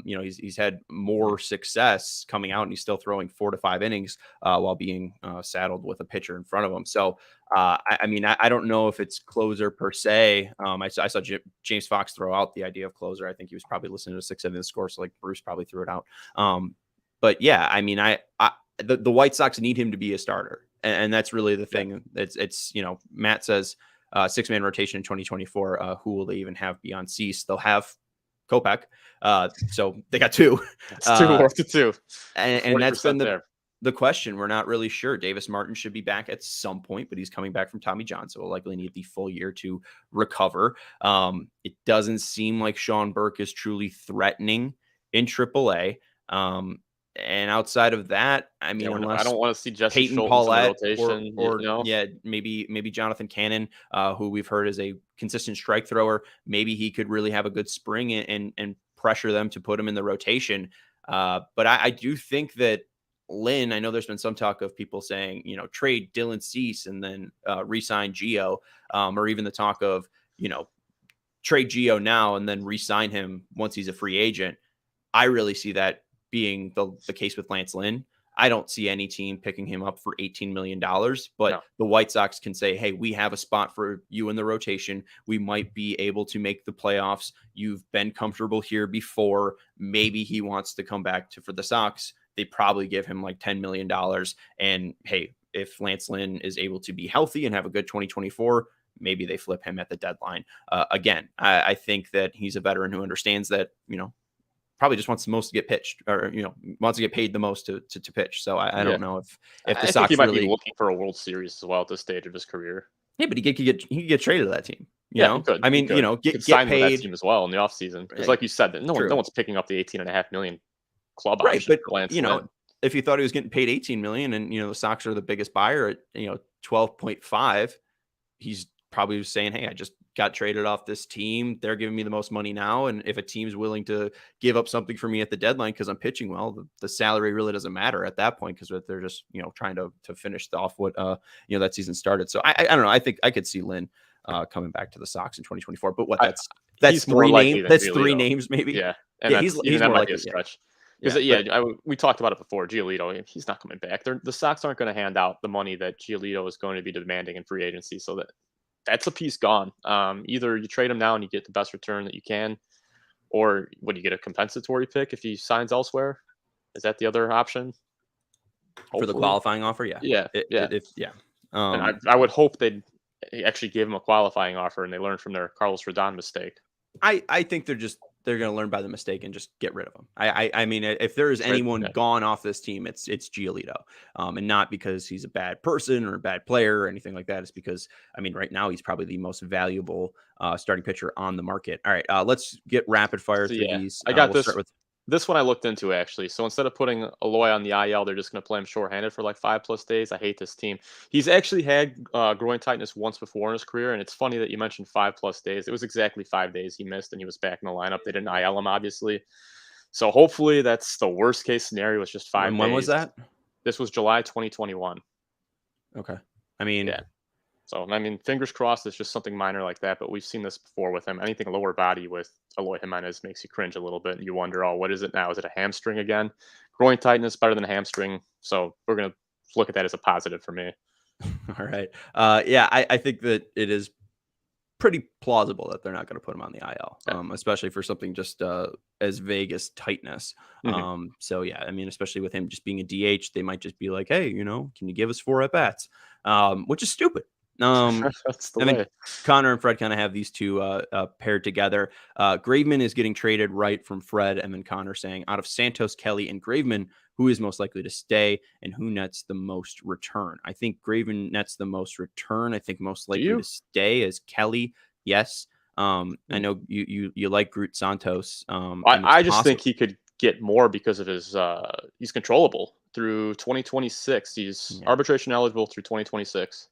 He's had more success coming out, and he's still throwing 4 to 5 innings while being saddled with a pitcher in front of him. So, I don't know if it's closer per se. I saw James Fox throw out the idea of closer. I think he was probably listening to 6 innings score, so like Bruce probably threw it out. But yeah, the White Sox need him to be a starter, and that's really the thing. It's Matt says 6-man rotation in 2024. Who will they even have beyond Cease? They'll have Kopeck. So they got 2. It's 2 worth to 2. And that's been the question. We're not really sure. Davis Martin should be back at some point, but he's coming back from Tommy John, so we'll likely need the full year to recover. It doesn't seem like Sean Burke is truly threatening in AAA. And outside of that, unless I don't want to see Jesse Peyton Schultz Paulette in the rotation, or maybe Jonathan Cannon, who we've heard is a consistent strike thrower. Maybe he could really have a good spring and pressure them to put him in the rotation. But I do think that Lynn, I know there's been some talk of people saying, trade Dylan Cease and then re-sign Gio, or even the talk of, trade Gio now and then re-sign him once he's a free agent. I really see that being the case with Lance Lynn. I don't see any team picking him up for $18 million, but the White Sox can say, hey, we have a spot for you in the rotation. We might be able to make the playoffs. You've been comfortable here before. Maybe he wants to come back for the Sox. They probably give him like $10 million. And hey, if Lance Lynn is able to be healthy and have a good 2024, maybe they flip him at the deadline. Again, I think that he's a veteran who understands that, probably just wants the most to get pitched, or wants to get paid the most to pitch. So I don't know if the Sox he might be looking for a World Series as well at this stage of his career. Yeah, but he could get traded to that team. He could. Get signed paid with that team as well in the offseason. Because like you said, no one's picking up the $18.5 million club option for Lance Lynn. If you thought he was getting paid $18 million and the Sox are the biggest buyer at 12.5, he's probably saying, hey, I just got traded off this team. They're giving me the most money now. And if a team's willing to give up something for me at the deadline because I'm pitching well, the salary really doesn't matter at that point, because they're just, trying to finish off what, that season started. So I don't know. I think I could see Lynn coming back to the Sox in 2024. But that's 3 names. That's 3 names maybe. Yeah. And he's more likely a stretch. Because we talked about it before. Giolito, he's not coming back. The Sox aren't going to hand out the money that Giolito is going to be demanding in free agency. So that's a piece gone. Either you trade him now and you get the best return that you can, or would you get a compensatory pick if he signs elsewhere? Is that the other option? Hopefully. For the qualifying offer? Yeah. And I would hope they'd actually give him a qualifying offer and they learned from their Carlos Rodon mistake. I think they're going to learn by the mistake and just get rid of him. I mean, if there's anyone gone off this team, it's Giolito, and not because he's a bad person or a bad player or anything like that. It's because, right now he's probably the most valuable starting pitcher on the market. All right, let's get rapid fire through these. I got this one I looked into, actually. So instead of putting Eloy on the IL, they're just going to play him shorthanded for like 5+ days. I hate this team. He's actually had groin tightness once before in his career, and it's funny that you mentioned 5+ days. It was exactly 5 days he missed, and he was back in the lineup. They didn't IL him, obviously. So hopefully that's the worst case scenario. It's just 5 days. When was that? This was July 2021. Okay. Yeah. So, fingers crossed it's just something minor like that, but we've seen this before with him. Anything lower body with Eloy Jimenez makes you cringe a little bit, and you wonder, what is it now? Is it a hamstring again? Groin tightness, better than a hamstring. So we're going to look at that as a positive for me. All right. I think that it is pretty plausible that they're not going to put him on the IL, especially for something just as vague as tightness. Especially with him just being a DH, they might just be like, hey, can you give us 4 at-bats? Which is stupid. That's the way. Connor and Fred kind of have these two paired together. Graveman is getting traded right from Fred, and then Connor saying, out of Santos, Kelly, and Graveman, who is most likely to stay and who nets the most return? I think Graveman nets the most return. I think most likely to stay is Kelly. Yes. I know you like Groot Santos. I just think he could get more because of his he's controllable through 2026. He's arbitration eligible through 2026.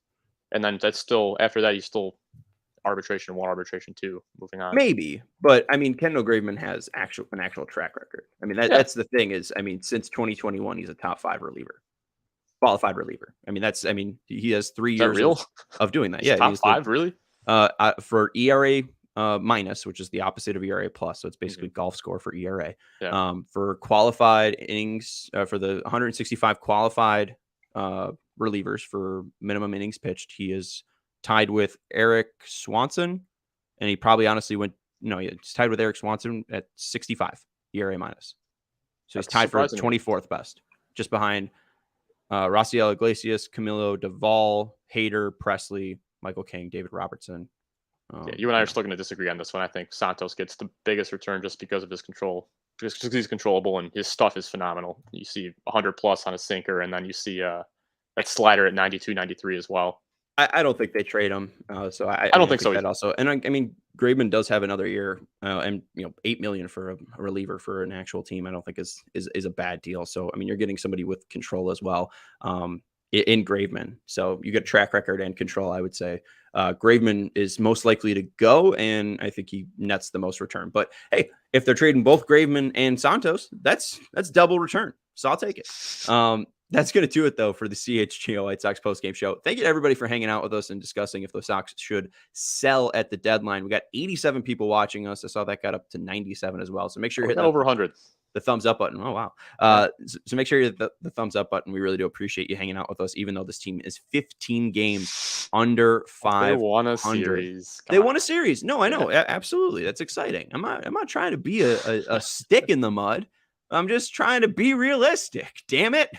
And then that's still, after that, he's still arbitration 1, arbitration 2, moving on. Maybe, but Kendall Graveman has an actual track record. That's the thing is, since 2021, he's a top 5 reliever, qualified reliever. He has 3 years of doing that. He's top 5, really? For ERA minus, which is the opposite of ERA plus. So it's basically golf score for ERA. Yeah. For qualified innings, for the 165 qualified relievers for minimum innings pitched, he is tied with Eric Swanson, and he probably honestly he's tied with Eric Swanson at 65 ERA minus. So he's tied for 24th best, just behind Raciel Iglesias, Camilo Duvall, Hader, Presley, Michael King, David Robertson. Yeah, you and I are still going to disagree on this one. I think Santos gets the biggest return just because of his control. Because he's controllable and his stuff is phenomenal. You see 100 plus on a sinker, and then you see that slider at 92, 93 as well. I don't think they trade him. So I don't think so that also. And I mean, Graveman does have another year, and $8 million for a reliever for an actual team, I don't think is a bad deal. So I mean, you're getting somebody with control as well. In Graveman. So you get a track record and control, I would say. Graveman is most likely to go, and I think he nets the most return. But hey, if they're trading both Graveman and Santos, that's double return. So I'll take it. That's going to do it, though, for the CHGO White Sox postgame show. Thank you to everybody for hanging out with us and discussing if the Sox should sell at the deadline. We got 87 people watching us. I saw that got up to 97 as well. So make sure you're hitting over 100. The thumbs up button. Oh, wow. So make sure you hit the thumbs up button. We really do appreciate you hanging out with us, even though this team is 15 games under 500. They won a series. They won a series. No, I know. Yeah. Absolutely. That's exciting. I'm not trying to be a stick in the mud. I'm just trying to be realistic. Damn it.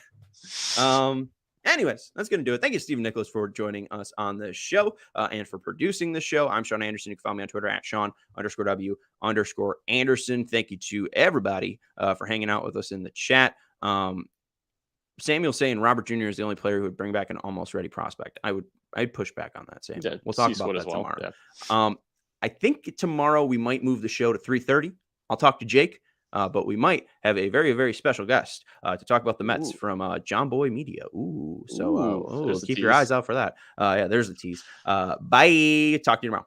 Anyways, that's going to do it. Thank you, Stephen Nicholas, for joining us on the show and for producing the show. I'm Sean Anderson. You can find me on Twitter at Sean_W_Anderson. Thank you to everybody for hanging out with us in the chat. Samuel saying Robert Jr. is the only player who would bring back an almost ready prospect. I'd push back on that, Sam. We'll talk about that tomorrow. Yeah. I think tomorrow we might move the show to 3:30. I'll talk to Jake. But we might have a very, very special guest to talk about the Mets from John Boy Media. So keep your eyes out for that. Yeah, there's the tease. Bye. Talk to you tomorrow.